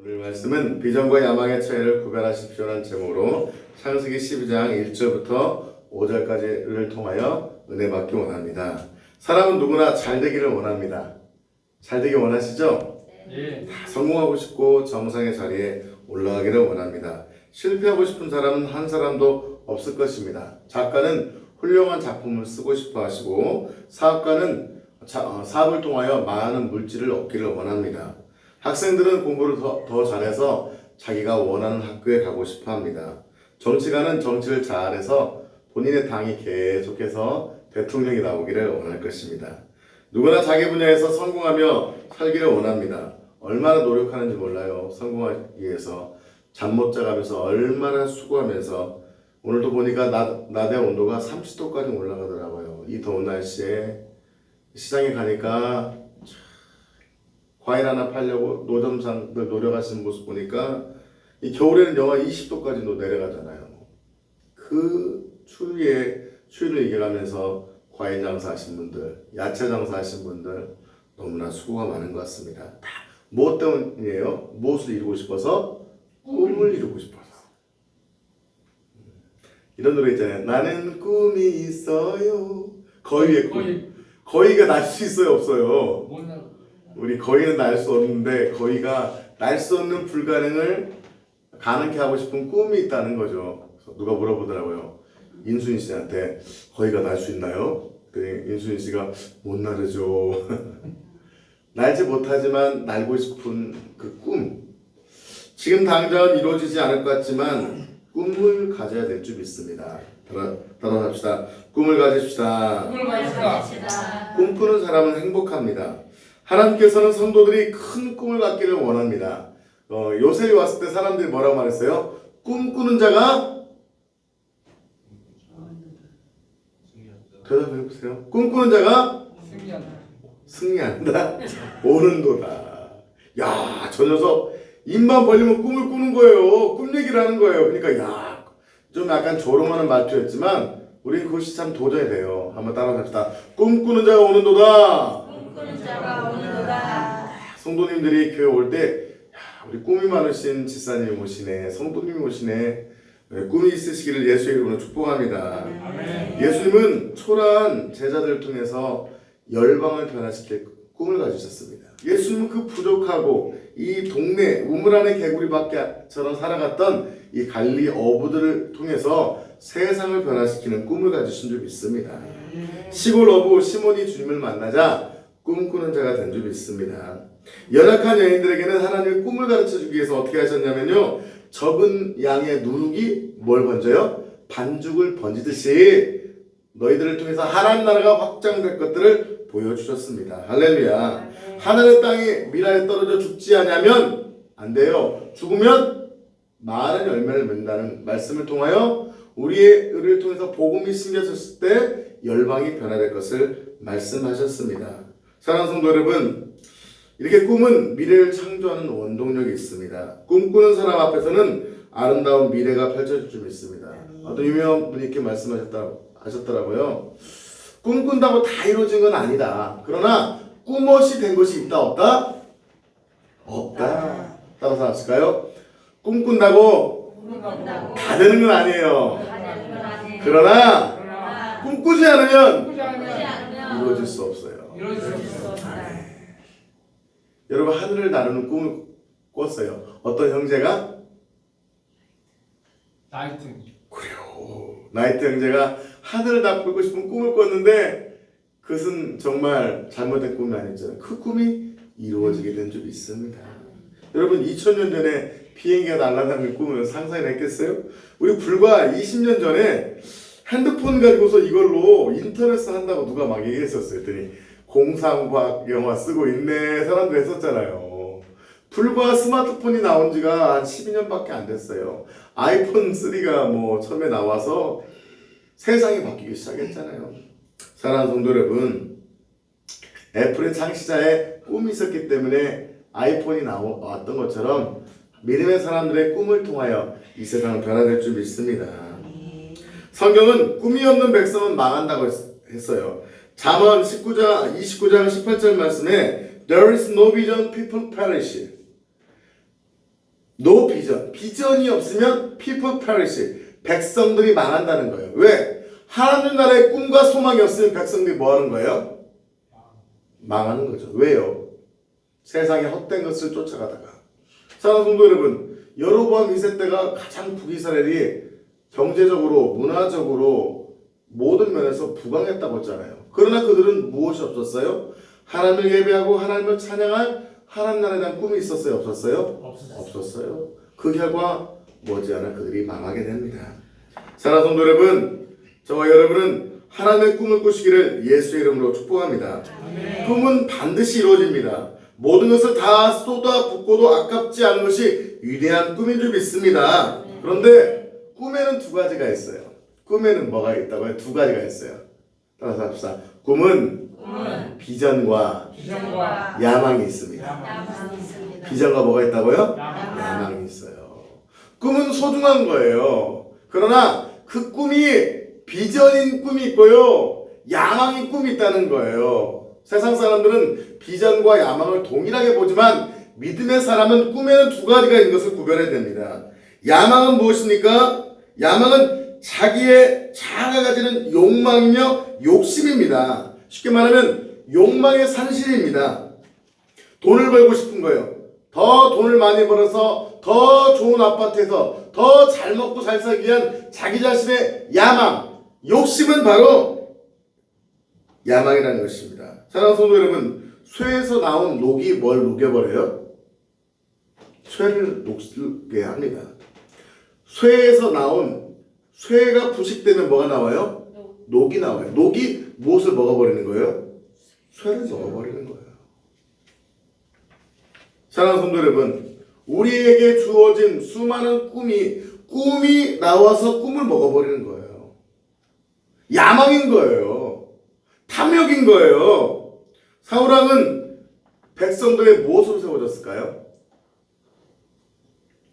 오늘 말씀은 비전과 야망의 차이를 구별하십시오라는 제목으로 창세기 12장 1절부터 5절까지를 통하여 은혜 받기 원합니다. 사람은 누구나 잘 되기를 원합니다. 잘 되기 원하시죠? 네. 다 성공하고 싶고 정상의 자리에 올라가기를 원합니다. 실패하고 싶은 사람은 한 사람도 없을 것입니다. 작가는 훌륭한 작품을 쓰고 싶어 하시고 사업가는 사업을 통하여 많은 물질을 얻기를 원합니다. 학생들은 공부를 더 잘해서 자기가 원하는 학교에 가고 싶어 합니다. 정치가는 정치를 잘해서 본인의 당이 계속해서 대통령이 나오기를 원할 것입니다. 누구나 자기 분야에서 성공하며 살기를 원합니다. 얼마나 노력하는지 몰라요. 성공하기 위해서 잠 못 자가면서 얼마나 수고하면서 오늘도 보니까 낮의 온도가 30도까지 올라가더라고요. 이 더운 날씨에 시장에 가니까 과일 하나 팔려고 노점상들 노력하시는 모습 보니까 이 겨울에는 영하 20도까지도 내려가잖아요. 그 추위를 이겨가면서 과일 장사하신 분들, 야채 장사하신 분들 너무나 수고가 많은 것 같습니다. 다 무엇 때문이에요? 무엇을 이루고 싶어서? 꿈을 이루고 싶어서. 이런 노래 있잖아요. 나는 꿈이 있어요. 거위의 꿈. 거위가 날 수 있어요? 없어요? 우리 거위는 날 수 없는데 거위가 날 수 없는 불가능을 가능케 하고 싶은 꿈이 있다는 거죠. 누가 물어보더라고요. 인순이 씨한테 거위가 날 수 있나요? 그랬더니 인순이 씨가 못 나르죠. 날지 못하지만 날고 싶은 그 꿈. 지금 당장은 이루어지지 않을 것 같지만 꿈을 가져야 될 줄 믿습니다. 따라합시다. 꿈을 가집시다. 꿈꾸는 사람은 행복합니다. 하나님께서는 성도들이 큰 꿈을 갖기를 원합니다. 요셉이 왔을 때 사람들이 뭐라고 말했어요? 꿈꾸는 자가 대답해보세요. 꿈꾸는 자가 승리한다. 오는도다. 야, 저 녀석 입만 벌리면 꿈을 꾸는 거예요. 꿈 얘기를 하는 거예요. 그러니까 야, 좀 약간 조롱하는 말투였지만 우린 그것이 참 도전이 돼요. 한번 따라합시다. 꿈꾸는 자가 오는도다. 성도님들이 교회 올 때 우리 꿈이 많으신 집사님이 오시네, 성도님이 오시네, 꿈이 있으시기를 예수의 이름으로 축복합니다. 아멘. 예수님은 초라한 제자들을 통해서 열방을 변화시킬 꿈을 가지셨습니다. 예수님은 그 부족하고 이 동네 우물 안의 개구리밖에처럼 살아갔던 이 갈리 어부들을 통해서 세상을 변화시키는 꿈을 가지신 줄 믿습니다. 시골 어부 시몬이 주님을 만나자 꿈꾸는 자가 된 줄 믿습니다. 연약한 여인들에게는 하나님의 꿈을 가르쳐주기 위해서 어떻게 하셨냐면요, 적은 양의 누룩이 뭘 번져요? 반죽을 번지듯이 너희들을 통해서 하나님 나라가 확장될 것들을 보여주셨습니다. 할렐루야. 하늘의 땅이 미라에 떨어져 죽지 않으면 안 돼요. 죽으면 많은 열매를 맺는다는 말씀을 통하여 우리를 통해서 복음이 심겨졌을 때 열방이 변화될 것을 말씀하셨습니다. 사랑하는 성도 여러분, 이렇게 꿈은 미래를 창조하는 원동력이 있습니다. 꿈꾸는 사람 앞에서는 아름다운 미래가 펼쳐질 줄 믿습니다. 어떤 유명한 분이 이렇게 말씀하셨더라고요. 꿈꾼다고 다 이루어진 건 아니다. 그러나 꿈옷이 된 것이 있다 없다? 없다. 따라서 하실까요? 꿈꾼다고 다 되는 건 아니에요. 그러나 꿈꾸지 않으면 이루어질 수 없어요. 여러분, 하늘을 나르는 꿈을 꿨어요. 어떤 형제가? 나이트 형제가 하늘을 다 보고 싶은 꿈을 꿨는데 그것은 정말 잘못된 꿈이 아니잖아요. 그 꿈이 이루어지게 된 줄 믿습니다. 여러분, 2000년 전에 비행기가 날아다니는 꿈을 상상이나 했겠어요? 우리 불과 20년 전에 핸드폰 가지고서 이걸로 인터넷을 한다고 누가 막 얘기했었어요. 그랬더니 공상과학 영화 쓰고 있네 사람들 했었잖아요. 불과 스마트폰이 나온 지가 한 12년밖에 안 됐어요. 아이폰 3가 뭐 처음에 나와서 세상이 바뀌기 시작했잖아요. 사랑하는 성도 여러분, 애플의 창시자의 꿈이 있었기 때문에 아이폰이 나왔던 것처럼 믿음의 사람들의 꿈을 통하여 이 세상은 변화될 줄 믿습니다. 성경은 꿈이 없는 백성은 망한다고 했어요. 잠언 29장 18절 말씀에 There is no vision, people perish. No vision. 비전이 없으면 people perish. 백성들이 망한다는 거예요. 왜? 하나님 나라의 꿈과 소망이 없으면 백성들이 뭐 하는 거예요? 망하는 거죠. 왜요? 세상의 헛된 것을 쫓아가다가. 사랑하는 성도 여러분, 여로보암 2세 때가 가장 북이스라엘이 경제적으로, 문화적으로 모든 면에서 부강했다고 했잖아요. 그러나 그들은 무엇이 없었어요? 하나님을 예배하고 하나님을 찬양할 하나님 나라에 대한 꿈이 있었어요? 없었어요? 없었어요. 그 결과 머지않아 그들이 망하게 됩니다. 사랑하는 성도 여러분, 저와 여러분은 하나님의 꿈을 꾸시기를 예수의 이름으로 축복합니다. 꿈은 반드시 이루어집니다. 모든 것을 다 쏟아붓고도 아깝지 않은 것이 위대한 꿈인 줄 믿습니다. 그런데 꿈에는 두 가지가 있어요. 꿈에는 뭐가 있다고요? 두 가지가 있어요. 따라서 합시다. 꿈은 비전과 야망이 있습니다. 비전과 뭐가 있다고요? 야망이 있어요. 꿈은 소중한 거예요. 그러나 그 꿈이 비전인 꿈이 있고요, 야망인 꿈이 있다는 거예요. 세상 사람들은 비전과 야망을 동일하게 보지만 믿음의 사람은 꿈에는 두 가지가 있는 것을 구별해야 됩니다. 야망은 무엇입니까? 야망은 자기의 자아가 가지는 욕망이며 욕심입니다. 쉽게 말하면 욕망의 산실입니다. 돈을 벌고 싶은 거예요. 더 돈을 많이 벌어서 더 좋은 아파트에서 더 잘 먹고 잘 살기 위한 자기 자신의 야망, 욕심은 바로 야망이라는 것입니다. 사랑하는 성도 여러분, 쇠에서 나온 녹이 뭘 녹여버려요? 쇠를 녹게 합니다. 쇠에서 나온, 쇠가 부식되면 뭐가 나와요? 녹이 나와요. 녹이 무엇을 먹어버리는 거예요? 쇠를 먹어버리는 거예요. 사랑하는 성도 여러분, 우리에게 주어진 수많은 꿈이 나와서 꿈을 먹어버리는 거예요. 야망인 거예요. 탐욕인 거예요. 사울왕은 백성들의 무엇으로 세워졌을까요?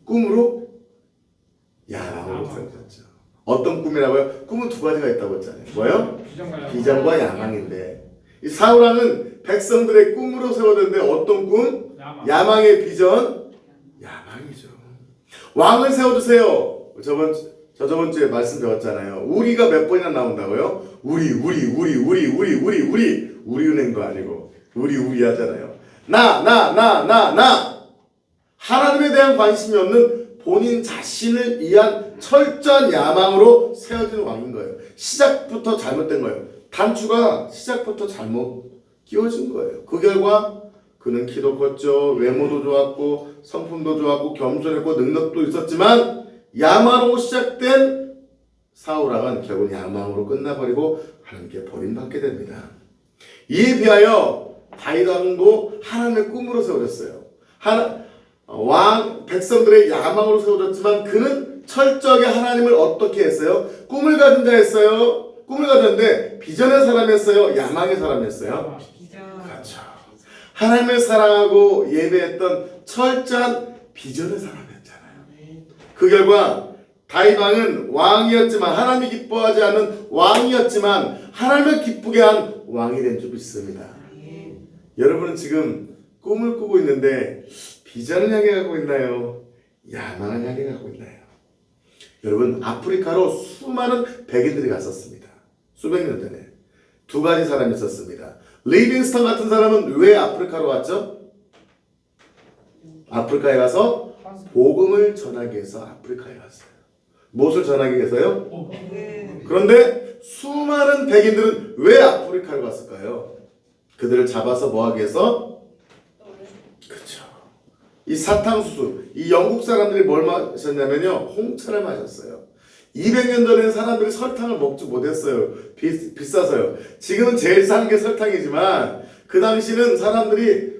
꿈으로? 야망으로 세워졌죠. 어떤 꿈이라고요? 꿈은 두 가지가 있다고 했잖아요. 뭐요? 비전과 야망인데, 이 사울왕은 백성들의 꿈으로 세워졌는데 어떤 꿈? 야망의 비전? 야망이죠. 왕을 세워주세요. 저번 주에 말씀 배웠잖아요. 우리가 몇 번이나 나온다고요? 우리 은행도 아니고 우리 하잖아요. 나 하나님에 대한 관심이 없는 본인 자신을 위한 철저한 야망으로 세워진 왕인 거예요. 시작부터 잘못된 거예요. 단추가 시작부터 잘못 끼워진 거예요. 그 결과 그는 키도 컸죠. 외모도 좋았고 성품도 좋았고 겸손했고 능력도 있었지만 야망으로 시작된 사울왕은 결국 야망으로 끝나버리고 하나님께 버림받게 됩니다. 이에 비하여 다윗 왕도 하나님의 꿈으로 세워졌어요. 백성들의 야망으로 세워졌지만 그는 철저하게 하나님을 어떻게 했어요? 꿈을 가진 자였어요. 꿈을 가졌는데 비전의 사람이었어요? 야망의 사람이었어요? 그렇죠. 하나님을 사랑하고 예배했던 철저한 비전의 사람이었잖아요. 그 결과 다윗 왕은 왕이었지만, 하나님이 기뻐하지 않는 왕이었지만 하나님을 기쁘게 한 왕이 된 줄 믿습니다. 여러분은 지금 꿈을 꾸고 있는데 비전을 향해 가고 있나요? 야망을 향해 가고 있나요? 여러분, 아프리카로 수많은 백인들이 갔었습니다. 수백 년 전에 두 가지 사람이 있었습니다. 리빙스턴 같은 사람은 왜 아프리카로 왔죠? 아프리카에 가서 복음을 전하기 위해서 아프리카에 갔어요. 무엇을 전하기 위해서요? 그런데 수많은 백인들은 왜 아프리카로 갔을까요? 그들을 잡아서 뭐 하기 위해서? 그렇죠. 이 사탕수수, 이 영국 사람들이 뭘 마셨냐면요, 홍차를 마셨어요. 200년 전에는 사람들이 설탕을 먹지 못했어요. 비싸서요. 지금은 제일 싼 게 설탕이지만 그 당시는 사람들이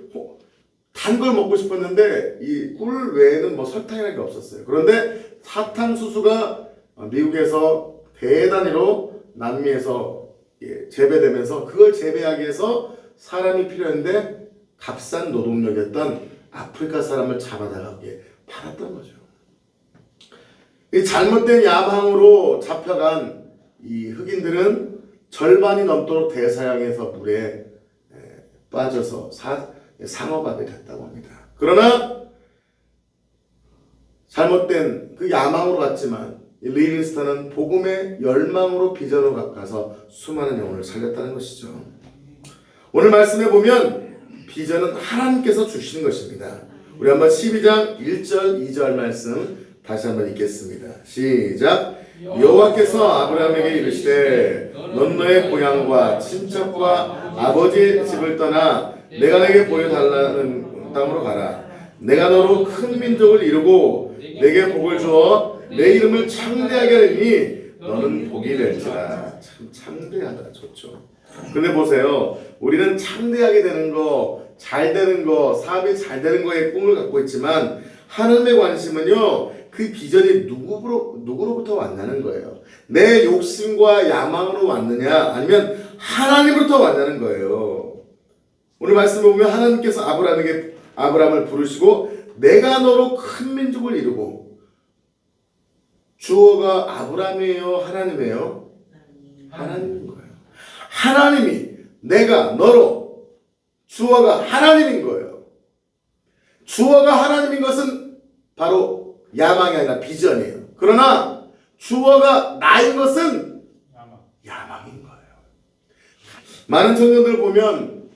단 걸 먹고 싶었는데 이 꿀 외에는 뭐 설탕이라는 게 없었어요. 그런데 사탕수수가 미국에서 대단히로 남미에서 재배되면서 그걸 재배하기 위해서 사람이 필요했는데 값싼 노동력이었던 아프리카 사람을 잡아다가 팔았던 거죠. 이 잘못된 야망으로 잡혀간 이 흑인들은 절반이 넘도록 대서양에서 물에 빠져서 상어밥이 됐다고 합니다. 그러나 잘못된 그 야망으로 갔지만 리빙스턴은 복음의 열망으로 비전으로 가서 수많은 영혼을 살렸다는 것이죠. 오늘 말씀에 보면 비전은 하나님께서 주시는 것입니다. 우리 한번 12장 1절 2절 말씀 다시 한번 읽겠습니다. 시작. 여호와께서 아브라함에게 이르시되 넌 너의 고향과 친척과 아버지의 집을 떠나 내가 내게 보여달라는 땅으로 가라. 내가 너로 큰 민족을 이루고 내게 복을 주어 내 이름을 창대하게 하리니 너는 복이 될지라. 참 창대하다. 좋죠. 근데 보세요. 우리는 창대하게 되는 거, 잘 되는 거, 사업이 잘 되는 거에 꿈을 갖고 있지만 하나님의 관심은요, 그 비전이 누구로부터 왔냐는 거예요. 내 욕심과 야망으로 왔느냐, 아니면 하나님으로부터 왔냐는 거예요. 오늘 말씀을 보면 하나님께서 아브라함을 부르시고 내가 너로 큰 민족을 이루고, 주어가 아브라함이에요, 하나님이에요? 하나님인 거예요. 하나님이 내가 너로, 주어가 하나님인 거예요. 주어가 하나님인 것은 바로 야망이 아니라 비전이에요. 그러나 주어가 나인 것은 야망인 거예요. 많은 청년들 보면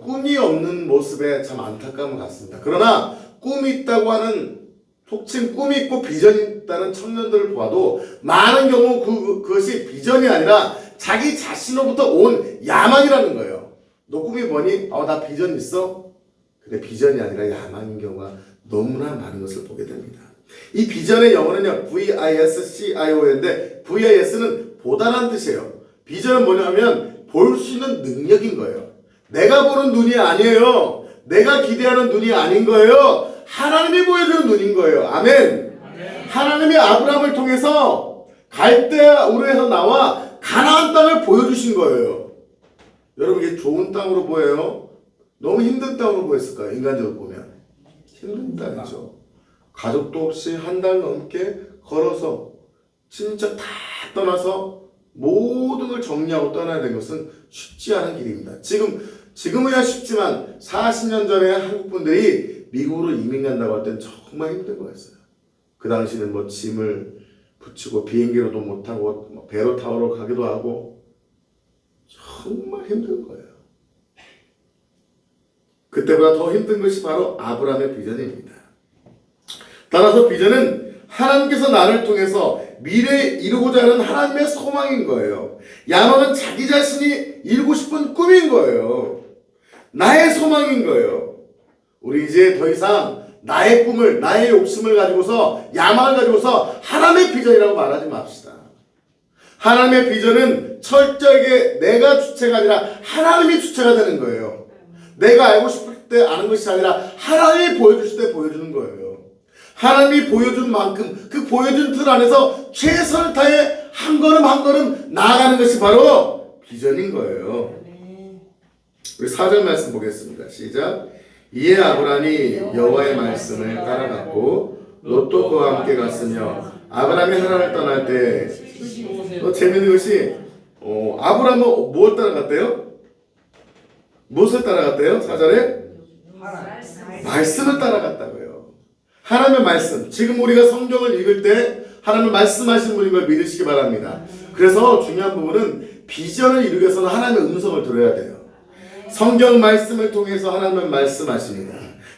꿈이 없는 모습에 참 안타까움을 갖습니다. 그러나 꿈이 있다고 하는, 속칭 꿈이 있고 비전이 있다는 청년들을 보아도 많은 경우 그것이 비전이 아니라 자기 자신으로부터 온 야망이라는 거예요. 너 꿈이 뭐니? 나 비전 있어? 근데 비전이 아니라 야망인 경우가 너무나 많은 것을 보게 됩니다. 이 비전의 영어는요, VISCIO인데 VIS는 보다라는 뜻이에요. 비전은 뭐냐면 볼 수 있는 능력인 거예요. 내가 보는 눈이 아니에요. 내가 기대하는 눈이 아닌 거예요. 하나님이 보여주는 눈인 거예요. 아멘. 하나님이 아브라함을 통해서 갈대아 우르에서 나와 가나안 땅을 보여주신 거예요. 여러분, 이게 좋은 땅으로 보여요? 너무 힘든 땅으로 보였을까요? 인간적으로 보면 힘든 땅이죠. 가족도 없이 한 달 넘게 걸어서 진짜 다 떠나서 모든 걸 정리하고 떠나야 되는 것은 쉽지 않은 길입니다. 지금은 쉽지만 40년 전에 한국 분들이 미국으로 이민 간다고 할 땐 정말 힘든 거였어요. 그 당시는 뭐 짐을 붙이고 비행기로도 못 타고 배로 타러 가기도 하고 정말 힘든 거예요. 그때보다 더 힘든 것이 바로 아브라함의 비전입니다. 따라서 비전은 하나님께서 나를 통해서 미래에 이루고자 하는 하나님의 소망인 거예요. 야망은 자기 자신이 이루고 싶은 꿈인 거예요. 나의 소망인 거예요. 우리 이제 더 이상 나의 꿈을, 나의 욕심을 가지고서, 야망을 가지고서 하나님의 비전이라고 말하지 맙시다. 하나님의 비전은 철저하게 내가 주체가 아니라 하나님이 주체가 되는 거예요. 내가 알고 싶을 때 아는 것이 아니라 하나님이 보여주실 때 보여주는 거예요. 하나님이 보여준 만큼 그 보여준 틀 안에서 최선을 다해 한 걸음 한 걸음 나아가는 것이 바로 비전인 거예요. 우리 4절 말씀 보겠습니다. 시작. 이에 아브라함이 여호와의 말씀을 따라갔고 롯도 그와 함께 갔으며 아브라함이 하란을 떠날 때, 재밌는 것이 아브라함은 무엇을 따라갔대요? 무엇을 따라갔대요? 4절에 말씀을 따라갔다고요. 하나님의 말씀. 지금 우리가 성경을 읽을 때 하나님의 말씀하시는 분인 걸 믿으시기 바랍니다. 그래서 중요한 부분은 비전을 이루기 위해서는 하나님의 음성을 들어야 돼요. 성경 말씀을 통해서 하나님은 말씀하십니다.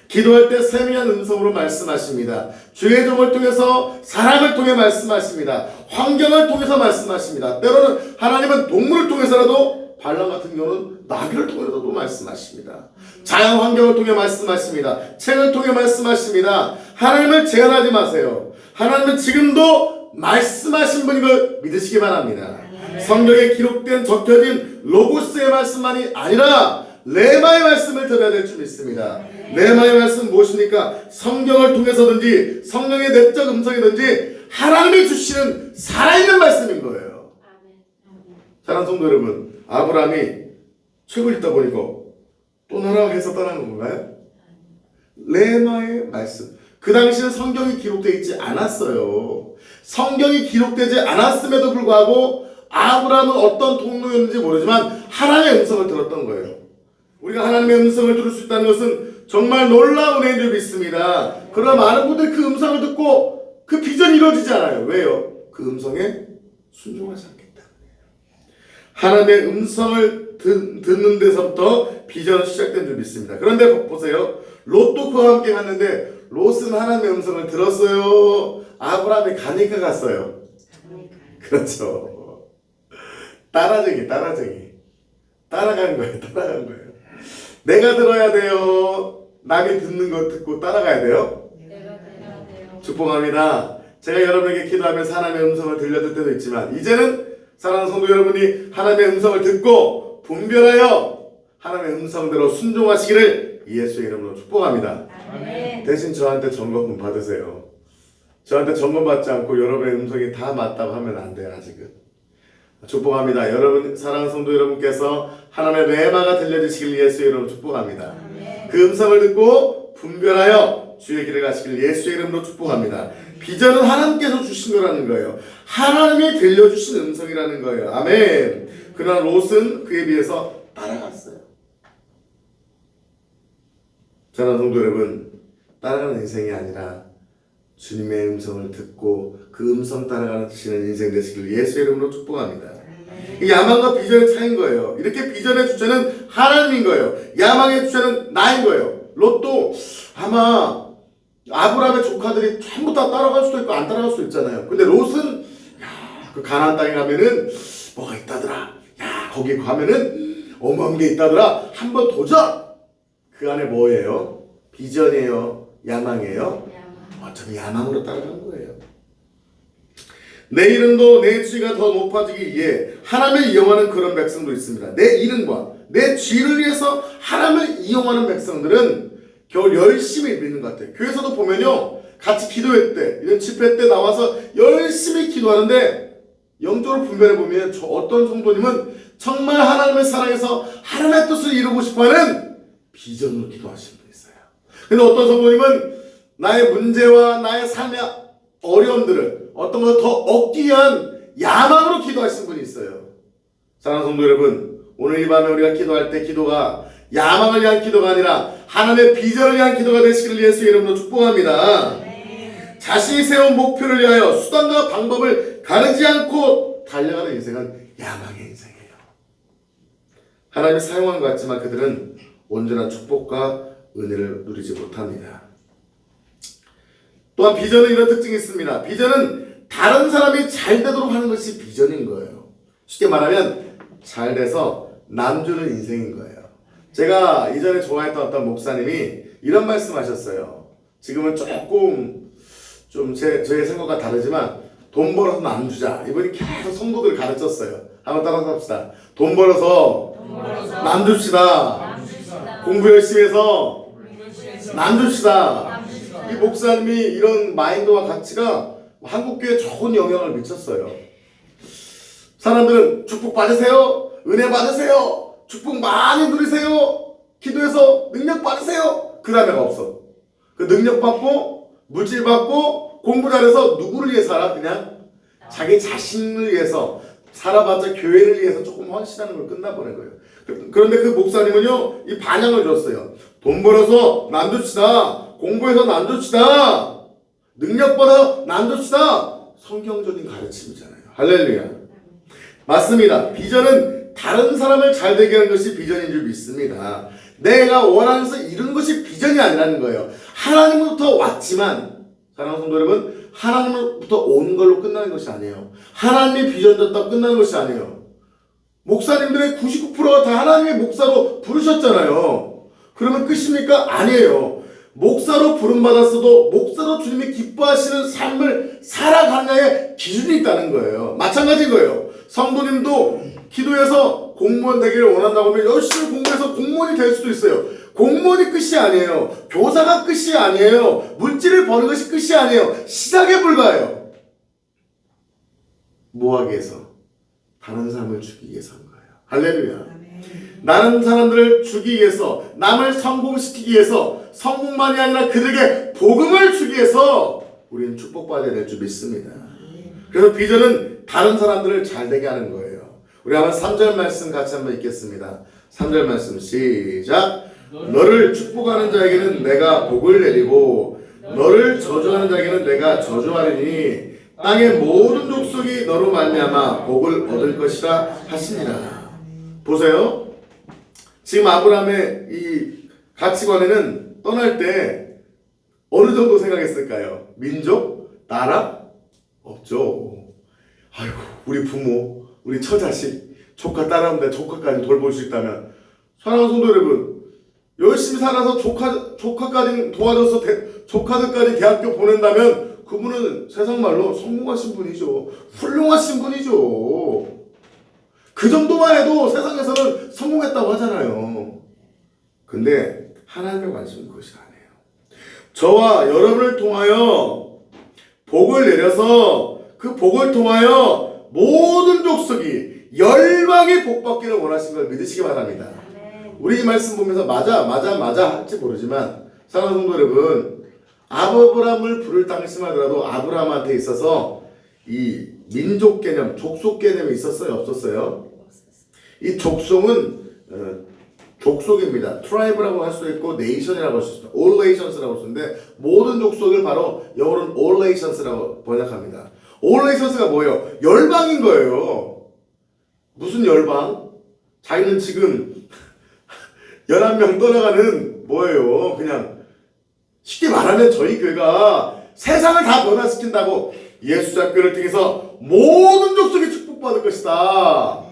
기도할 때 세미한 음성으로 말씀하십니다. 주의 종을 통해서, 사람을 통해 말씀하십니다. 환경을 통해서 말씀하십니다. 때로는 하나님은 동물을 통해서라도, 발람 같은 경우는 나귀를 통해서도 말씀하십니다. 자연 환경을 통해 말씀하십니다. 책을 통해 말씀하십니다. 하나님을 제한하지 마세요. 하나님은 지금도 말씀하신 분인 걸 믿으시기 바랍니다. 성경에 기록된, 적혀진 로고스의 말씀만이 아니라 레마의 말씀을 들어야 될 줄 믿습니다. 레마의 말씀은 무엇입니까? 성경을 통해서든지 성령의 내적 음성이든지 하나님이 주시는 살아있는 말씀인 거예요. 사랑하는 성도 여러분, 아브라함이 책을 읽다 보니까 떠나라 해서 떠난 건가요? 레마의 말씀. 그 당시는 성경이 기록되어 있지 않았어요. 성경이 기록되지 않았음에도 불구하고 아브라함은 어떤 통로였는지 모르지만 하나님의 음성을 들었던 거예요. 우리가 하나님의 음성을 들을 수 있다는 것은 정말 놀라운 은혜인 줄 믿습니다. 그러나 많은 분들이 그 음성을 듣고 그 비전이 이루어지지 않아요. 왜요? 그 음성에 순종하지 않기 때문에. 하나님의 음성을 듣는 데서부터 비전은 시작된 줄 믿습니다. 그런데 보세요. 롯도 그와 함께 갔는데 롯은 하나님의 음성을 들었어요? 아브라함이 가니까 갔어요? 그렇죠. 따라간 거예요. 내가 들어야 돼요. 남이 듣는 거 듣고 따라가야 돼요? 축복합니다. 제가 여러분에게 기도하면서 하나님의 음성을 들려줄 때도 있지만 이제는 사랑하는 성도 여러분이 하나님의 음성을 듣고 분별하여 하나님의 음성대로 순종하시기를 예수의 이름으로 축복합니다. 아멘. 대신 저한테 점검 받으세요. 저한테 점검 받지 않고 여러분의 음성이 다 맞다고 하면 안 돼요. 아직은. 축복합니다. 여러분, 사랑하는 성도 여러분께서 하나님의 레마가 들려주시길 예수의 이름으로 축복합니다. 아멘. 그 음성을 듣고 분별하여 주의 길을 가시길 예수의 이름으로 축복합니다. 비전은 하나님께서 주신 거라는 거예요. 하나님이 들려주신 음성이라는 거예요. 아멘. 그러나 롯은 그에 비해서 따라갔어요. 사랑하는 성도 여러분, 따라가는 인생이 아니라 주님의 음성을 듣고 그 음성 따라가시는 인생 되시길 예수의 이름으로 축복합니다. 이 야망과 비전의 차이인 거예요. 이렇게 비전의 주체는 하나님인 거예요. 야망의 주체는 나인 거예요. 롯도 아마 아브라함의 조카들이 전부 다 따라갈 수도 있고 안 따라갈 수도 있잖아요. 근데 롯은 그 가나안 땅에 가면은 뭐가 있다더라. 거기 가면은 어마어마한 게 있다더라. 한번 도전! 그 안에 뭐예요? 비전이에요? 야망이에요? 어차피 야망으로 따라간 거예요. 내 이름도 내 지위가 더 높아지기 위해 하나님을 이용하는 그런 백성도 있습니다. 내 이름과 내 지위를 위해서 하나님을 이용하는 백성들은 겨우 열심히 믿는 것 같아요. 교회에서도 보면요, 같이 기도회 때, 이런 집회 때 나와서 열심히 기도하는데 영적으로 분별해 보면 저 어떤 성도님은 정말 하나님을 사랑해서 하나님의 뜻을 이루고 싶어하는 비전으로 기도하시는 분이 있어요. 근데 어떤 성도님은 나의 문제와 나의 삶의 어려움들을 어떤 것을 더 얻기 위한 야망으로 기도하시는 분이 있어요. 사랑하는 성도 여러분, 오늘 이 밤에 우리가 기도할 때 기도가 야망을 위한 기도가 아니라 하나님의 비전을 위한 기도가 되시기를 예수의 이름으로 축복합니다. 자신이 세운 목표를 위하여 수단과 방법을 가르지 않고 달려가는 인생은 야망의 인생이에요. 하나님이 사용한 것 같지만 그들은 온전한 축복과 은혜를 누리지 못합니다. 또한 비전은 이런 특징이 있습니다. 비전은 다른 사람이 잘 되도록 하는 것이 비전인 거예요. 쉽게 말하면 잘 돼서 남 주는 인생인 거예요. 제가 이전에 좋아했던 어떤 목사님이 이런 말씀하셨어요. 지금은 조금 좀 저의 생각과 다르지만 돈 벌어서 남 주자. 이분이 계속 성도들을 가르쳤어요. 한번 따라서 합시다. 돈 벌어서 남 줍시다. 공부 열심히 해서 남 줍시다. 이 목사님이 이런 마인드와 가치가 한국교회에 좋은 영향을 미쳤어요. 사람들은 축복 받으세요. 은혜 받으세요. 축복 많이 누리세요. 기도해서 능력 받으세요. 그 다음에가 없어. 그 능력 받고 물질 받고 공부 잘해서 누구를 위해 살아? 그냥 자기 자신을 위해서 살아봤자 교회를 위해서 조금 헌신하는 걸 끝나버린 거예요. 그런데 그 목사님은요, 이 반향을 줬어요. 돈 벌어서 남 줍시다. 공부해서 남 줍시다. 능력 받아 남 줍시다. 성경적인 가르침이잖아요. 할렐루야. 맞습니다. 비전은 다른 사람을 잘 되게 하는 것이 비전인 줄 믿습니다. 내가 원하면서 이루는 것이 비전이 아니라는 거예요. 하나님으로부터 왔지만, 사랑하는 성도 여러분, 하나님으로부터 온 걸로 끝나는 것이 아니에요. 하나님이 비전 줬다고 끝나는 것이 아니에요. 목사님들의 99%가 다 하나님의 목사로 부르셨잖아요. 그러면 끝입니까? 아니에요. 목사로 부름받았어도 목사로 주님이 기뻐하시는 삶을 살아가느냐의 기준이 있다는 거예요. 마찬가지인 거예요. 성도님도 기도해서 공무원 되기를 원한다고 하면 열심히 공부해서 공무원이 될 수도 있어요. 공무원이 끝이 아니에요. 교사가 끝이 아니에요. 물질을 버는 것이 끝이 아니에요. 시작에 불과해요. 뭐하기 위해서? 다른 사람을 주기 위해서 한 거예요. 할렐루야. 나는 사람들을 주기 위해서, 남을 성공시키기 위해서, 성공만이 아니라 그들에게 복음을 주기 위해서 우리는 축복받아야 될 줄 믿습니다. 그래서 비전은 다른 사람들을 잘되게 하는 거예요. 우리 한번 3절 말씀 같이 한번 읽겠습니다. 3절 말씀 시작. 너를 축복하는 자에게는 내가 복을 내리고 너를 저주하는 자에게는 내가 저주하리니 땅의 모든 족속이 너로 말미암아 복을 얻을 것이라 하시니라. 보세요. 지금 아브라함의 이 가치관에는 떠날 때 어느 정도 생각했을까요? 민족? 나라? 없죠. 아이고, 우리 부모, 우리 처자식, 조카 따라오는데 조카까지 돌볼 수 있다면, 사랑하는 성도 여러분, 열심히 살아서 조카까지 도와줘서 조카들까지 대학교 보낸다면 그분은 세상 말로 성공하신 분이죠. 훌륭하신 분이죠. 그 정도만 해도 세상에서는 성공했다고 하잖아요. 근데 하나님의 관심은 그것이 아니에요. 저와 여러분을 통하여 복을 내려서 그 복을 통하여 모든 족속이 열방이 복받기를 원하시는 걸 믿으시기 바랍니다. 우리 이 말씀 보면서 맞아 할지 모르지만 사랑하는 성도 여러분, 아브라함을 부를 당시만이라도 아브라함한테 있어서 이 민족 개념, 족속 개념이 있었어요? 없었어요? 이 족속은 족속입니다. 트라이브라고 할 수도 있고 네이션이라고 할 수 있습니다. all nations라고 할 수 있는데 모든 족속을 바로 영어로는 all nations라고 번역합니다. all nations가 뭐예요? 열방인 거예요. 무슨 열방? 자기는 지금 11명 떠나가는 뭐예요? 그냥 쉽게 말하면 저희 교회가 세상을 다 변화시킨다고 예수잡교를 통해서 모든 족속이 축복받을 것이다.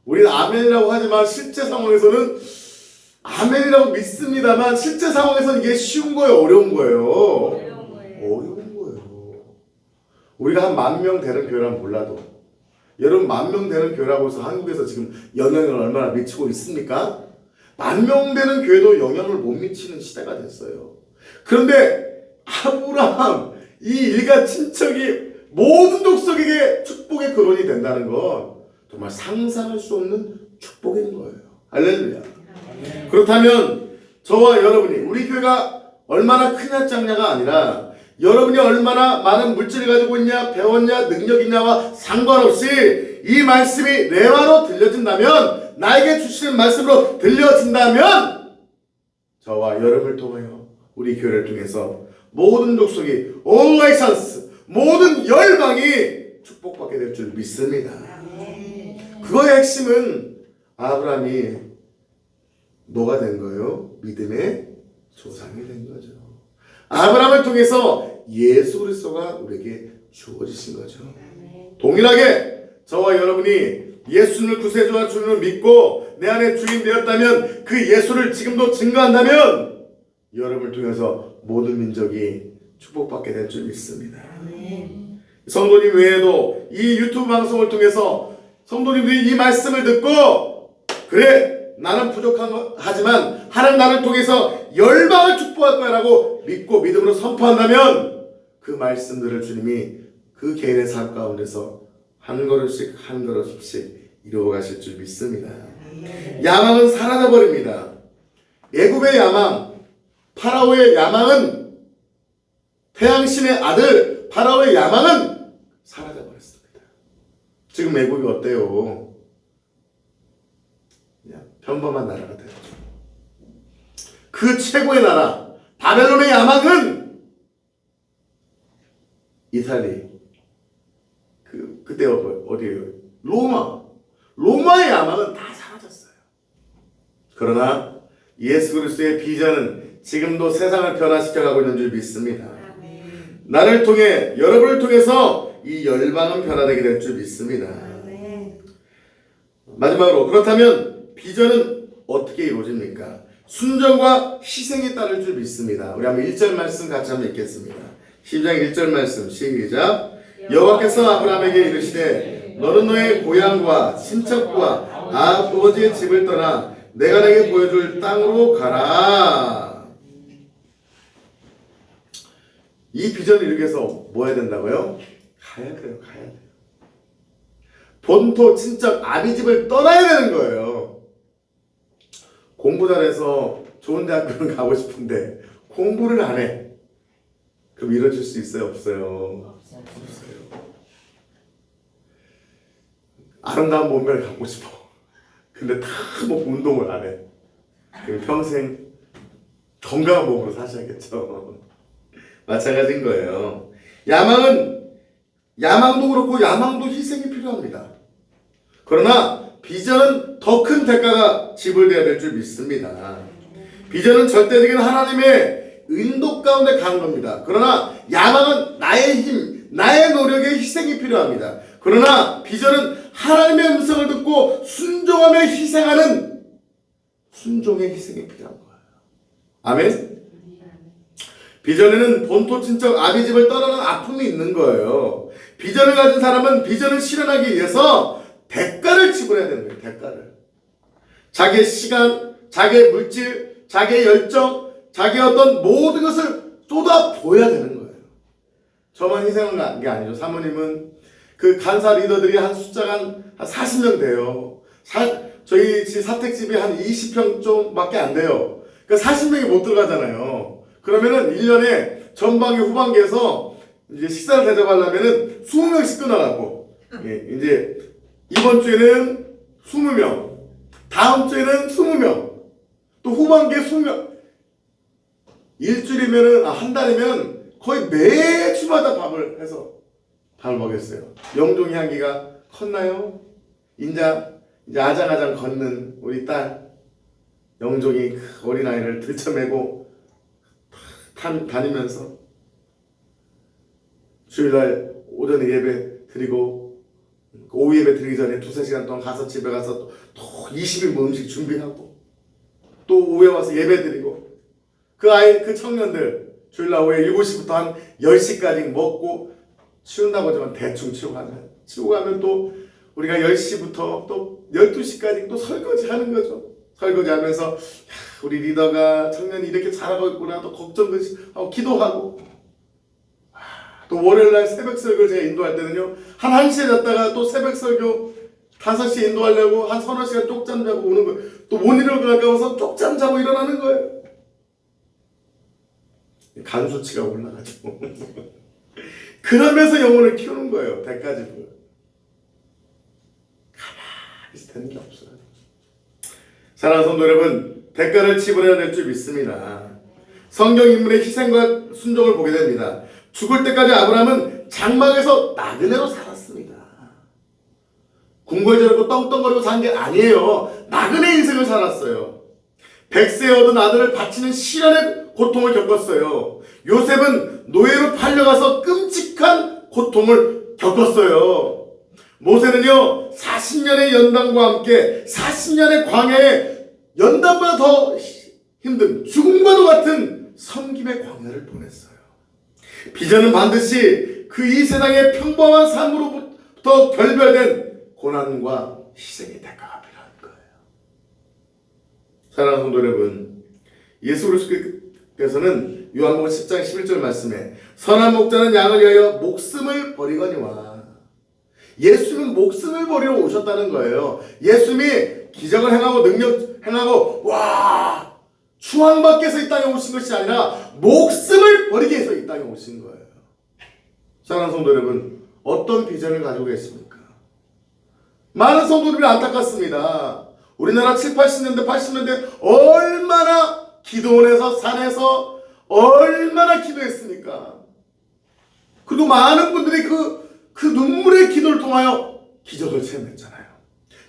우리는 아멘이라고 하지만 실제 상황에서는 아멘이라고 믿습니다만 실제 상황에서는 이게 쉬운 거예요? 어려운 거예요? 어려운 거예요. 우리가 한 10,000명 되는 교회라면 몰라도 여러분 10,000명 되는 교회라고 해서 한국에서 지금 영향을 얼마나 미치고 있습니까? 10,000명 되는 교회도 영향을 못 미치는 시대가 됐어요. 그런데 아브라함 이 일가 친척이 모든 족속에게 축복의 근원이 된다는 건 정말 상상할 수 없는 축복인 거예요. 할렐루야. 그렇다면 저와 여러분이 우리 교회가 얼마나 크냐 작냐가 아니라 여러분이 얼마나 많은 물질을 가지고 있냐 배웠냐 능력이 있냐와 상관없이 이 말씀이 내 마로 들려진다면 나에게 주시는 말씀으로 들려진다면 저와 여러분을 통하여 우리 교회를 통해서 모든 족속이 all nations 모든 열방이 축복받게 될 줄 믿습니다. 그거의 핵심은 아브라함이 뭐가 된 거예요? 믿음의 조상이 된 거죠. 아브라함을 통해서 예수 그리스도가 우리에게 주어지신 거죠. 동일하게 저와 여러분이 예수를 구세주와 주를 믿고 내 안에 주인 되었다면 그 예수를 지금도 증거한다면 여러분을 통해서 모든 민족이 축복받게 될 줄 믿습니다. 성도님 외에도 이 유튜브 방송을 통해서 성도님들이 이 말씀을 듣고 그래 나는 부족하지만 하나님 나를 통해서 열방을 축복할 거야 라고 믿고 믿음으로 선포한다면 그 말씀들을 주님이 그 개인의 삶 가운데서 한 걸음씩 한 걸음씩 이루어 가실 줄 믿습니다. 야망은 사라져버립니다. 애굽의 야망, 파라오의 야망은 태양신의 아들 파라오의 야망은 사라져버렸습니다. 지금 애굽이 어때요? 그냥 평범한 나라가 되었죠. 그 최고의 나라 바벨론의 야망은 이탈리 그때 어디예요? 로마의 야망은 다 사라졌어요. 그러나 예수 그리스도의 비전은 지금도 세상을 변화시켜가고 있는 줄 믿습니다. 나를 통해 여러분을 통해서 이 열방은 변화되게 될 줄 믿습니다. 마지막으로 그렇다면 비전은 어떻게 이루어집니까? 순종과 희생에 따를 줄 믿습니다. 우리 한번 1절 말씀 같이 한번 읽겠습니다. 10장 1절 말씀 시작. 여호와께서 아브라함에게 이르시되 너는 너의 고향과 친척과 아버지의 집을 떠나 내가 내게 보여줄 땅으로 가라. 이 비전을 이루기 위해서 뭐 해야 된다고요? 가야 돼요. 본토 친척 아비집을 떠나야 되는 거예요. 공부 잘해서 좋은 대학교를 가고 싶은데 공부를 안 해. 그럼 이뤄질 수 있어요? 없어요? 없어요. 아름다운 몸매를 갖고 싶어. 근데 다 뭐 운동을 안 해. 그럼 평생 건강한 몸으로 사셔야겠죠. 마찬가지인 거예요. 야망도 그렇고 야망도 희생이 필요합니다. 그러나 비전은 더 큰 대가가 지불되어야 될 줄 믿습니다. 비전은 절대적인 하나님의 인도 가운데 가는 겁니다. 그러나 야망은 나의 힘, 나의 노력에 희생이 필요합니다. 그러나 비전은 하나님의 음성을 듣고 순종하며 희생하는 순종의 희생이 필요한 거예요. 아멘? 비전에는 본토 친척 아비 집을 떠나는 아픔이 있는 거예요. 비전을 가진 사람은 비전을 실현하기 위해서 대가를 지불해야 되는 거예요. 대가를. 자기의 시간, 자기의 물질, 자기의 열정, 자기의 어떤 모든 것을 쏟아부어야 되는 거예요. 저만 희생한 게 아니죠. 사모님은 그 간사 리더들이 한 숫자가 한 40명 돼요. 저희 사택집이 한 20평 좀밖에 안 돼요. 그러니까 40명이 못 들어가잖아요. 그러면은 1년에 전반기 후반기에서 이제 식사를 대접하려면은 20명씩 끊어가고, 이제 이번 주에는 20명, 다음 주에는 20명, 또 후반기에 20명. 일주일이면은, 한 달이면 거의 매주마다 밥을 해서 밥을 먹였어요. 영종이 향기가 컸나요? 이제 아장아장 걷는 우리 딸 영종이 그 어린아이를 들쳐매고 다니면서 주일날 오전에 예배 드리고 오후 예배 드리기 전에 2-3시간 동안 가서 집에 가서 또 20일 음식 준비하고 또 오후에 와서 예배 드리고 그 청년들 주일날 오후에 7시부터 한 10시까지 먹고 치운다고 하지만 대충 치우고 가면 또 우리가 10시부터 또 12시까지 또 설거지 하는 거죠. 설거지 하면서 우리 리더가 청년이 이렇게 잘하고 있구나 또 걱정도 하고 기도하고 또 월요일날 새벽 설교를 제가 인도할 때는요 한 1시에 잤다가 또 새벽 설교 5시에 인도하려고 한 3-4시간 쪽잠 자고 오는 거예요. 또 못 일어나고 가서 쪽잠 자고 일어나는 거예요. 간 수치가 올라가죠. 그러면서 영혼을 키우는 거예요. 대가지불. 가만히 있을 게 없어요. 사랑하는 성도 여러분, 대가를 지불해야 될 줄 믿습니다. 성경 인물의 희생과 순종을 보게 됩니다. 죽을 때까지 아브라함은 장막에서 나그네로 살았습니다. 궁궐저렇고 떵떵거리고 산 게 아니에요. 나그네 인생을 살았어요. 100세에 얻은 아들을 바치는 시련의 고통을 겪었어요. 요셉은 노예로 팔려가서 끔찍한 고통을 겪었어요. 모세는요 40년의 연단과 함께 40년의 광야에 연단보다 더 힘든 죽음과도 같은 섬김의 광야를 보냈어요. 비전은 반드시 그 이 세상의 평범한 삶으로부터 결별된 고난과 희생의 대가가 필요한 거예요. 사랑하는 성도 여러분, 예수 그리스도께서는 요한복음 10장 11절 말씀에 선한 목자는 양을 위하여 목숨을 버리거니와 예수님은 목숨을 버리러 오셨다는 거예요. 예수님이 기적을 행하고 능력 행하고 와 추앙받기 위해서 이 땅에 오신 것이 아니라 목숨을 버리기 위해서 이 땅에 오신 거예요. 사랑하는 성도 여러분, 어떤 비전을 가지고 계십니까? 많은 성도들이 안타깝습니다. 우리나라 7, 80년대, 80년대 얼마나 기도원에서 산에서 얼마나 기도했습니까? 그리고 많은 분들이 그 눈물의 기도를 통하여 기적을 체험했잖아요.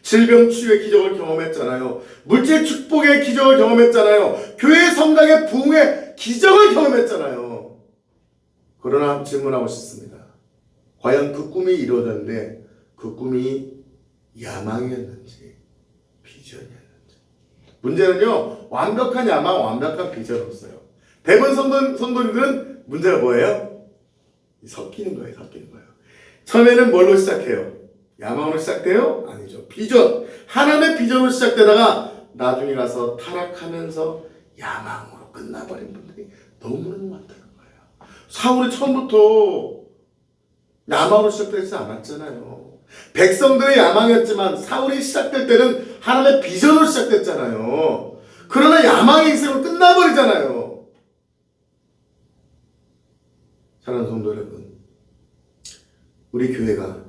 질병 치유의 기적을 경험했잖아요. 물질 축복의 기적을 경험했잖아요. 교회 성당의 부흥의 기적을 경험했잖아요. 그러나 질문하고 싶습니다. 과연 그 꿈이 이루어졌는데 그 꿈이 야망이었는지 비전이었는지. 문제는요 완벽한 야망, 완벽한 비전 없어요. 대부분 성도님들은 문제가 뭐예요? 섞이는 거예요. 처음에는 뭘로 시작해요? 야망으로 시작돼요? 아니죠. 비전. 하나님의 비전으로 시작되다가 나중에 가서 타락하면서 야망으로 끝나버린 분들이 너무너무 많다는 거예요. 사울이 처음부터 야망으로 시작되지 않았잖아요. 백성들의 야망이었지만 사울이 시작될 때는 하나님의 비전으로 시작됐잖아요. 그러나 야망의 인생으로 끝나버리잖아요. 사랑하는 성도 여러분, 우리 교회가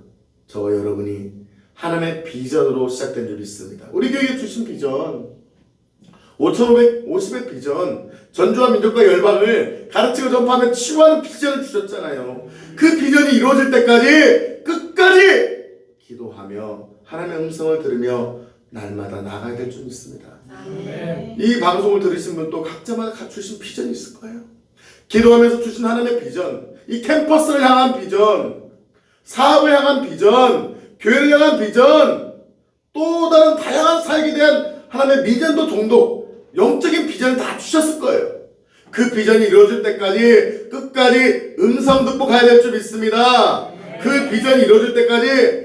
저와 여러분이 하나님의 비전으로 시작된 줄 믿습니다. 우리 교회에 주신 비전, 5,550의 비전, 전주와 민족과 열방을 가르치고 전파하며 치유하는 비전을 주셨잖아요. 그 비전이 이루어질 때까지 끝까지 기도하며 하나님의 음성을 들으며 날마다 나가야 될 줄 믿습니다. 이 방송을 들으신 분도 각자마다 주신 비전이 있을 거예요. 기도하면서 주신 하나님의 비전, 이 캠퍼스를 향한 비전, 사업을 향한 비전, 교회를 향한 비전, 또 다른 다양한 사역에 대한 하나님의 비전도 정도, 영적인 비전을 다 주셨을 거예요. 그 비전이 이루어질 때까지 끝까지 음성 듣고 가야 될 줄 믿습니다. 그 비전이 이루어질 때까지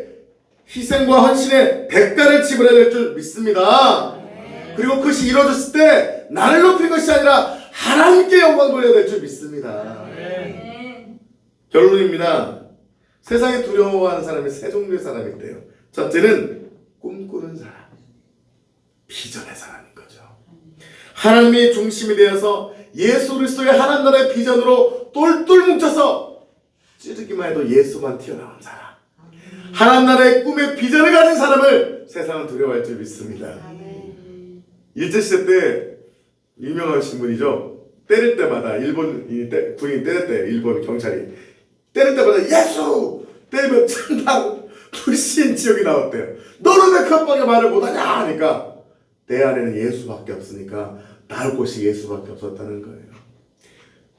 희생과 헌신의 대가를 지불해야 될 줄 믿습니다. 그리고 그것이 이루어졌을 때 나를 높인 것이 아니라 하나님께 영광 돌려야 될 줄 믿습니다. 결론입니다. 세상에 두려워하는 사람이 세 종류의 사람이 있대요. 첫째는 꿈꾸는 사람, 비전의 사람인 거죠. 하나님이 중심이 되어서 예수 그리스도의 하나님 나라의 비전으로 똘똘 뭉쳐서 찌르기만 해도 예수만 튀어나온 사람, 하나님 나라의 꿈의 비전을 가진 사람을 세상은 두려워할 줄 믿습니다. 일제시대 때 유명하신 분이죠. 때릴 때마다 일본 군인이 때릴 때 일본 경찰이 때릴 때마다 예수! 때리면 천당 불신 지옥이 나왔대요. 너는 왜 그것밖에 말을 못하냐 하니까 내 안에는 예수밖에 없으니까 나올 곳이 예수밖에 없었다는 거예요.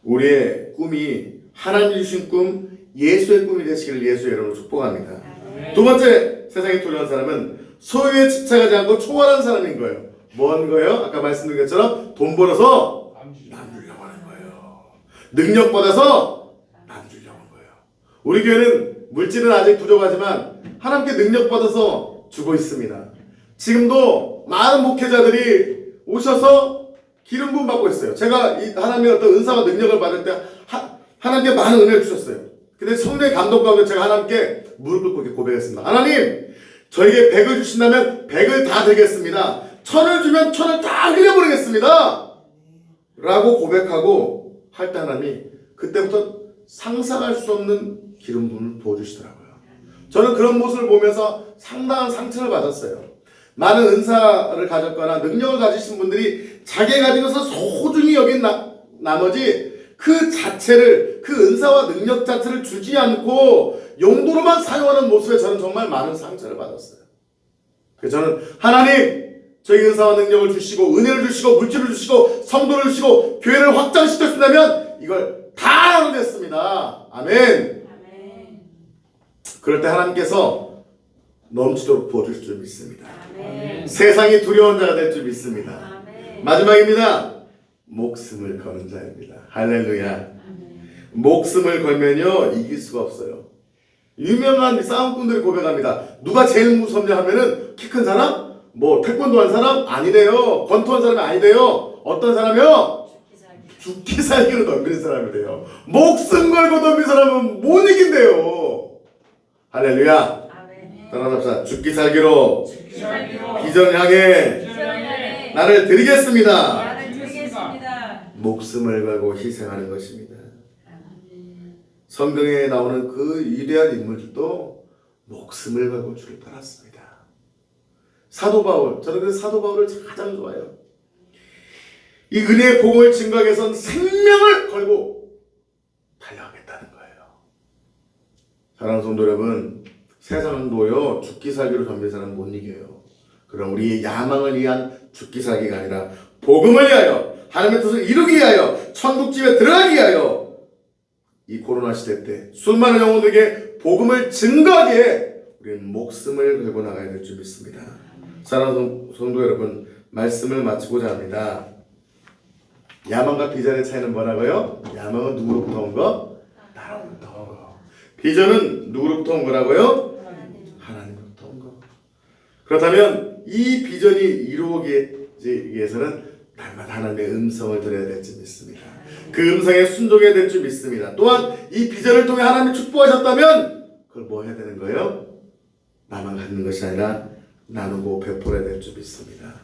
우리의 꿈이 하나님 주신 꿈, 예수의 꿈이 되시기를 예수의 이름으로 축복합니다. 두 번째, 세상에 두려운 사람은 소유에 집착하지 않고 초월한 사람인 거예요. 뭔 거예요? 아까 말씀드린 것처럼 돈 벌어서 남 주려고 하는 거예요. 능력 받아서 남 주려고 하는 거예요. 우리 교회는 물질은 아직 부족하지만 하나님께 능력 받아서 주고 있습니다. 지금도 많은 목회자들이 오셔서 기름 부음 받고 있어요. 제가 이 하나님의 어떤 은사와 능력을 받을 때 하나님께 많은 은혜를 주셨어요. 근데 성령의 감동 가운데 제가 하나님께 무릎 꿇고 고백했습니다. 하나님, 저에게 100을 주신다면 100을 다 드리겠습니다. 1000을 주면 1000을 다 흘려버리겠습니다. 라고 고백하고 할 때 하나님이 그때부터 상상할 수 없는 기름 부음을 부어주시더라고요. 저는 그런 모습을 보면서 상당한 상처를 받았어요. 많은 은사를 가졌거나 능력을 가지신 분들이 자기가 가지고서 소중히 여긴 나머지 그 자체를, 그 은사와 능력 자체를 주지 않고 용도로만 사용하는 모습에 저는 정말 많은 상처를 받았어요. 그래서 저는 하나님, 저희 은사와 능력을 주시고 은혜를 주시고 물질을 주시고 성도를 주시고 교회를 확장시켰다면 이걸 다 나누겠습니다. 아멘. 그럴 때 하나님께서 넘치도록 부어주실 줄 믿습니다. 아멘. 세상이 두려운 자가 될 줄 믿습니다. 아멘. 마지막입니다. 목숨을 거는 자입니다. 할렐루야. 아멘. 목숨을 걸면요 이길 수가 없어요. 유명한 싸움꾼들이 고백합니다. 누가 제일 무섭냐 하면은 키 큰 사람? 뭐 태권도 한 사람? 아니래요. 권투한 사람이 아니래요. 어떤 사람이요? 죽기 살기로 덤비는 사람이 돼요. 목숨 걸고 덤비는 사람은 못 이긴대요. 할렐루야. 따라합시다. 죽기 살기로 비전 향해 나를 드리겠습니다. 목숨을 걸고 희생하는 것입니다. 성경에 나오는 그 위대한 인물들도 목숨을 걸고 주를 따랐습니다. 사도 바울, 저는 그 사도 바울을 가장 좋아해요. 이 은혜의 복음을 증거하기 위해서는 생명을 걸고 달려가겠다는 거예요. 사랑하는 성도 여러분, 세상도요 죽기 살기로 덤빈 사람 못 이겨요. 그럼 우리의 야망을 위한 죽기 살기가 아니라 복음을 위하여, 하나님의 뜻을 이루기 위하여, 천국집에 들어가기 위하여 이 코로나 시대 때 수많은 영혼들에게 복음을 증거하기에 우리는 목숨을 걸고 나가야 될 줄 믿습니다. 사랑하는 성도 여러분, 말씀을 마치고자 합니다. 야망과 비전의 차이는 뭐라고요? 야망은 누구로부터 온 거? 나로부터 온 거. 비전은 누구로부터 온 거라고요? 하나님으로부터 온 거. 그렇다면 이 비전이 이루어지기 위해서는 날마다 하나님의 음성을 들어야 될 줄 믿습니다. 그 음성에 순종해야 될 줄 믿습니다. 또한 이 비전을 통해 하나님이 축복하셨다면 그걸 뭐 해야 되는 거예요? 나만 갖는 것이 아니라 나누고 베풀어야 될 줄 믿습니다.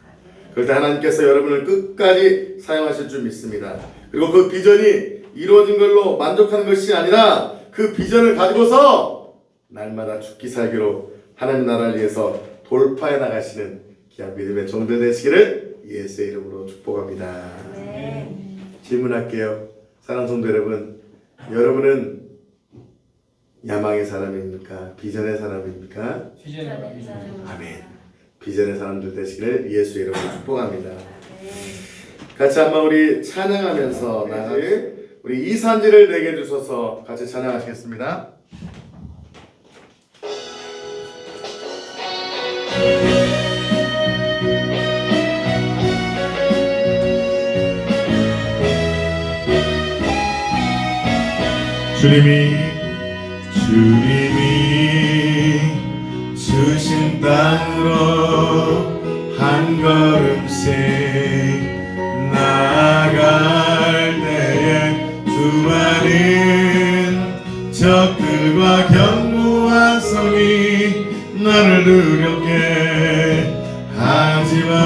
그럴 때 하나님께서 여러분을 끝까지 사용하실 줄 믿습니다. 그리고 그 비전이 이루어진 걸로 만족하는 것이 아니라 그 비전을 가지고서 날마다 죽기 살기로 하나님 나라를 위해서 돌파해 나가시는 귀한 믿음의 종들 되시기를 예수의 이름으로 축복합니다. 축복합니다. 질문할게요. 사랑하는 성도 여러분, 여러분은 야망의 사람입니까? 비전의 사람입니까? 아멘. 비전의 사람들 되시기를 예수 이름으로 축복합니다. 같이 한번 우리 찬양하면서 나를 우리 이산지를 내게 주셔서 같이 찬양하시겠습니다. 주님이 주신 땅으로 한 걸음씩 나아갈 때에 수많은 적들과 견고한 성이 나를 두렵게 하지만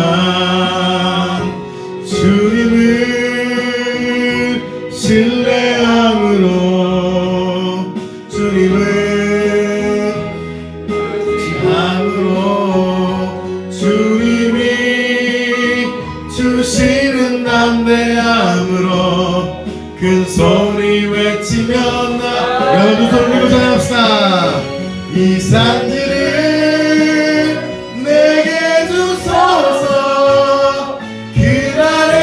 주님을 신뢰함으로 주님이 주시는 담대함으로 큰 소리 외치며 여러분 두 손 들고 찬양합시다. 이 산지를 내게 주소서. 그날에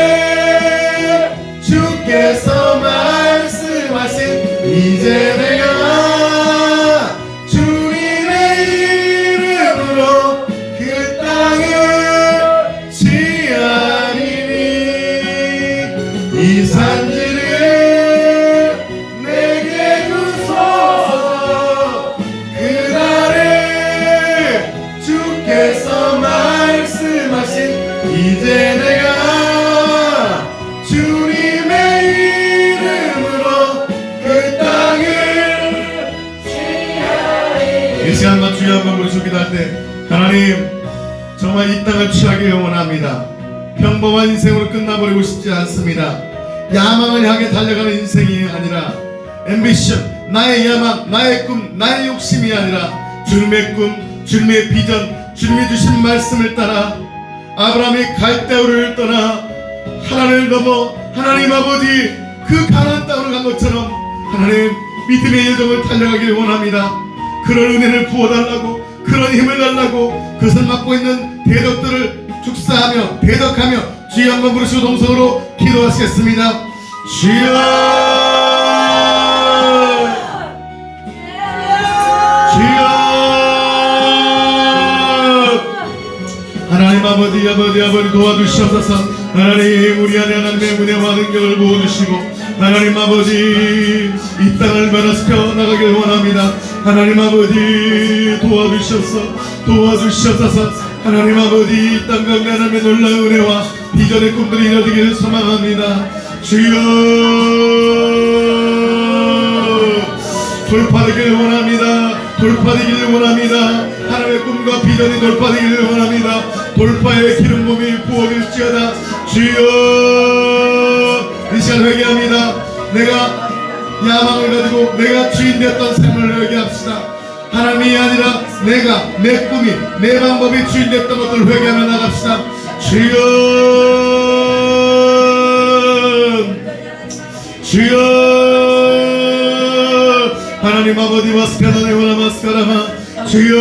주께서 말씀하신 이제 내가 이 산지를 내게 주소서. 그날에 주께서 말씀하신 이제 내가 주님의 이름으로 그 땅을 취하리. 이 시간만 주여 한번 우리 기도할 때 하나님 정말 이 땅을 취하길 원합니다. 평범한 인생으로 끝나버리고 싶지 않습니다. 야망을 향해 달려가는 인생이 아니라 앰비션, 나의 야망, 나의 꿈, 나의 욕심이 아니라 주님의 꿈, 주님의 비전, 주님이 주신 말씀을 따라 아브라함이 갈대우를 떠나 하나님을 넘어 하나님 아버지 그 가나안 땅으로 간 것처럼 하나님 믿음의 여정을 달려가길 원합니다. 그런 은혜를 부어달라고, 그런 힘을 달라고 그것을 맡고 있는 대적들을 축사하며 대적하며 주여 한번 부르시고 동성으로 기도하시겠습니다. 주여 주여 하나님 아버지 도와주시옵소서. 하나님 우리 안에 하나님의 은혜와 능력을 부어주시고 하나님 아버지 이 땅을 변화시켜 나가길 원합니다. 하나님 아버지 도와주시옵소서. 하나님 아버지 이 땅 가운데 하나님의 놀라운 은혜와 비전의 꿈들이 이루어지기를 소망합니다. 주여 돌파되기를 원합니다. 하나님의 꿈과 비전이 돌파되기를 원합니다. 돌파의 기름붐이 부어질지어다. 주여 이 시간 회개합니다. 내가 야망을 가지고 내가 주인 되었던 삶을 회개합시다. 하나님이 아니라 내가, 내 꿈이, 내 방법이 주인 됐던 것들을 회개하며 나갑시다. 주여 하나님 아버지 마스카라마 주여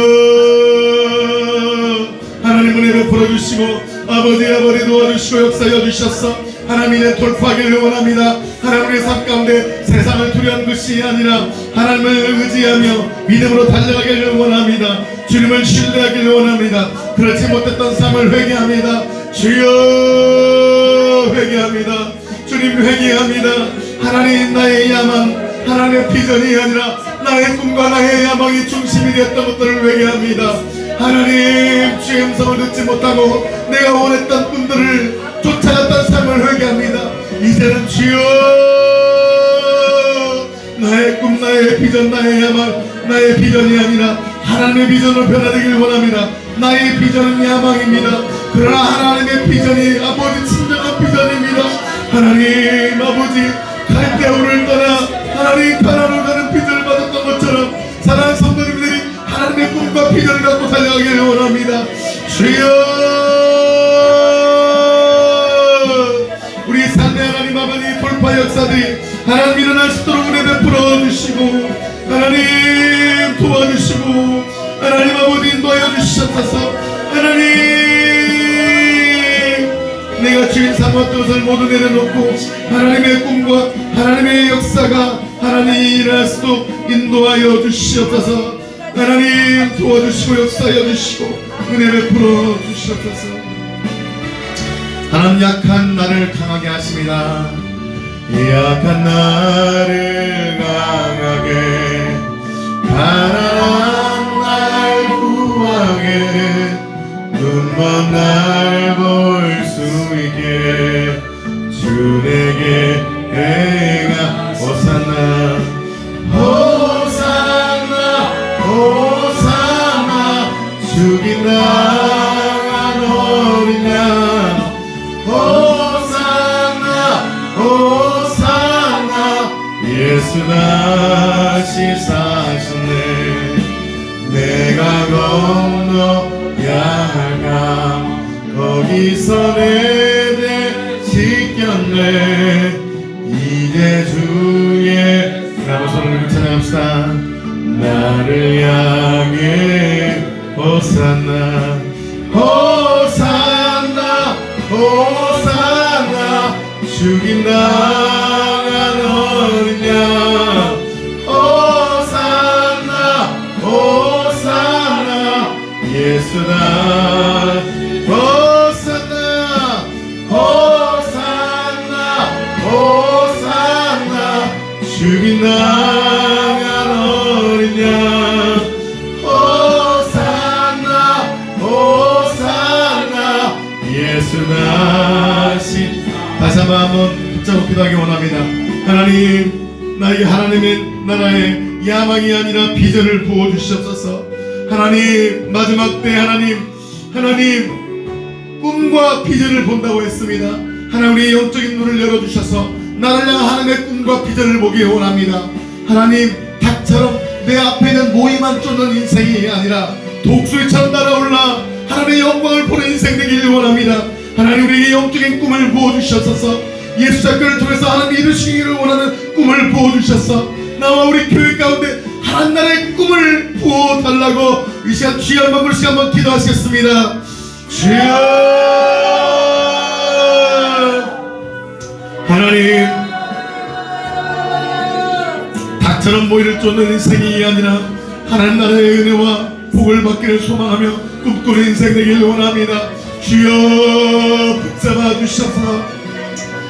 하나님 은혜 베풀어 주시고 아버지 도와주시고 역사여 주셨어. 하나님의 돌파하기를 원합니다. 하나님의 삶 가운데 세상을 두려운 것이 아니라 하나님을 의지하며 믿음으로 달려가기를 원합니다. 주님을 신뢰하기를 원합니다. 그렇지 못했던 삶을 회개합니다. 주여 회개합니다. 주님 회개합니다. 하나님 나의 야망, 하나님의 비전이 아니라 나의 꿈과 나의 야망이 중심이 되었던 것들을 회개합니다. 하나님 주의 음성을 듣지 못하고 내가 원했던 꿈들을 쫓아갔던 삶을 회개합니다. 이제는 주여 나의 꿈, 나의 비전, 나의 야망, 나의 비전이 아니라 하나님의 비전으로 변화되기를 원합니다. 나의 비전은 야망입니다. 그러나 하나님의 비전이 아버지 진정한 비전입니다. 하나님 아버지 갈대우를 떠나 하나님 가나안으로 가는 비전을 받았던 것처럼 사랑하는 성도님들이 하나님의 꿈과 비전을 갖고 달려가기를 원합니다. 주여 돌파 역사들이 하나님 일어날 수 있도록 은혜 베풀어 주시고 하나님 도와주시고 하나님 아버지 인도하여 주시옵소서. 하나님 내가 주인 삼았던 것을 모두 내려놓고 하나님의 꿈과 하나님의 역사가 하나님이 일어날 수도 인도하여 주시옵소서. 하나님 도와주시고 역사하여 주시고 은혜 베풀어 주시옵소서. 하나님 약한 나를 강하게 하십니다. 약한 나를 강하게 가난한 날 구하게 눈먼 날 볼 수 있게 주 내게 내가 호산나 호산나 호산나 죽인 나간 어린 양 호산나 호산나 예수 다시 사셨네. 내가 건너야 할 강 거기서 내대 지켰네. 이제 주의 나무 손을 찬양합시다. 나를 향해 호산나 호산나 호산나 죽임 당한 어린 양 호산나 호산나 예수다 호산나 호산나 호산나 죽임 당한 어린 양 호산나 호산나 예수 다시 다시 한번 붙잡고 기도하기 원합니다. 하나님 나에게 하나님의 나라의 야망이 아니라 비전을 부어주시옵소서. 하나님 마지막 때 하나님 꿈과 비전을 본다고 했습니다. 하나님 우리의 영적인 눈을 열어주셔서 나를 향한 하나님의 꿈과 비전을 보기 원합니다. 하나님 닭처럼 내 앞에 있는 모이만 쫓는 인생이 아니라 독수리처럼 날아올라 하나님의 영광을 보는 인생 되기를 원합니다. 하나님 우리에게 영적인 꿈을 부어주셔서 예수 작별을 통해서 하나님 이루시기를 원하는 꿈을 부어주셔서 나와 우리 교회 가운데 하나님 나라의 꿈을 부어달라고 이 시간 귀한 마음으로 한번 기도하시겠습니다. 주여 하나님 닭처럼 모이를 쫓는 인생이 아니라 하나님 나라의 은혜와 복을 받기를 소망하며 꿈꾸는 인생 되기를 원합니다. 주여 붙잡아 주셔서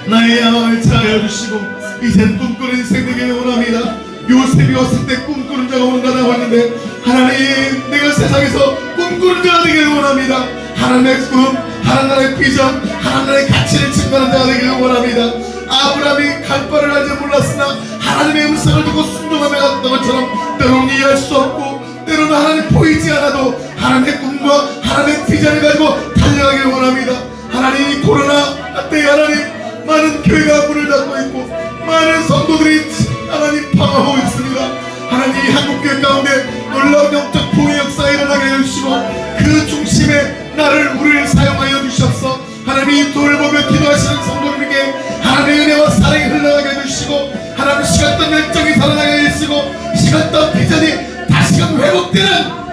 나의 야망을 차하여 주시고 이젠 꿈꾸는 인생 되기를 원합니다. 요셉이 왔을 때 꿈꾸는 자가 온다고 했는데 하나님 내가 세상에서 꿈꾸는 자가 되기를 원합니다. 하나님의 꿈, 하나님의 비전, 하나님의 가치를 증거하는 자가 되기를 원합니다. 아브라함이 갈 바를 알지 몰랐으나 하나님의 음성을 듣고 순종하며 갔던 것처럼 때로는 이해할 수 없고 때로는 하나님 보이지 않아도 하나님의 꿈과 하나님의 비전을 가지고 달려가기를 원합니다. 하나님 이 코로나 때 하나님 많은 교회가 문을 닫고 있고 많은 성도들이 하나님 방황하고 있습니다. 하나님 이 한국교회 가운데 놀라운 영적 부흥의 역사가 일어나게 해주시고 그 중심에 나를 우리를 사용하여 주셔서 하나님 이 돈을 보며 기도하시는 성도들에게 하나님의 은혜와 사랑이 흘러가게 해주시고 하나님 시간 떤 열정이 살아나게 해주시고 시간 떤 비전이 다시금 회복되는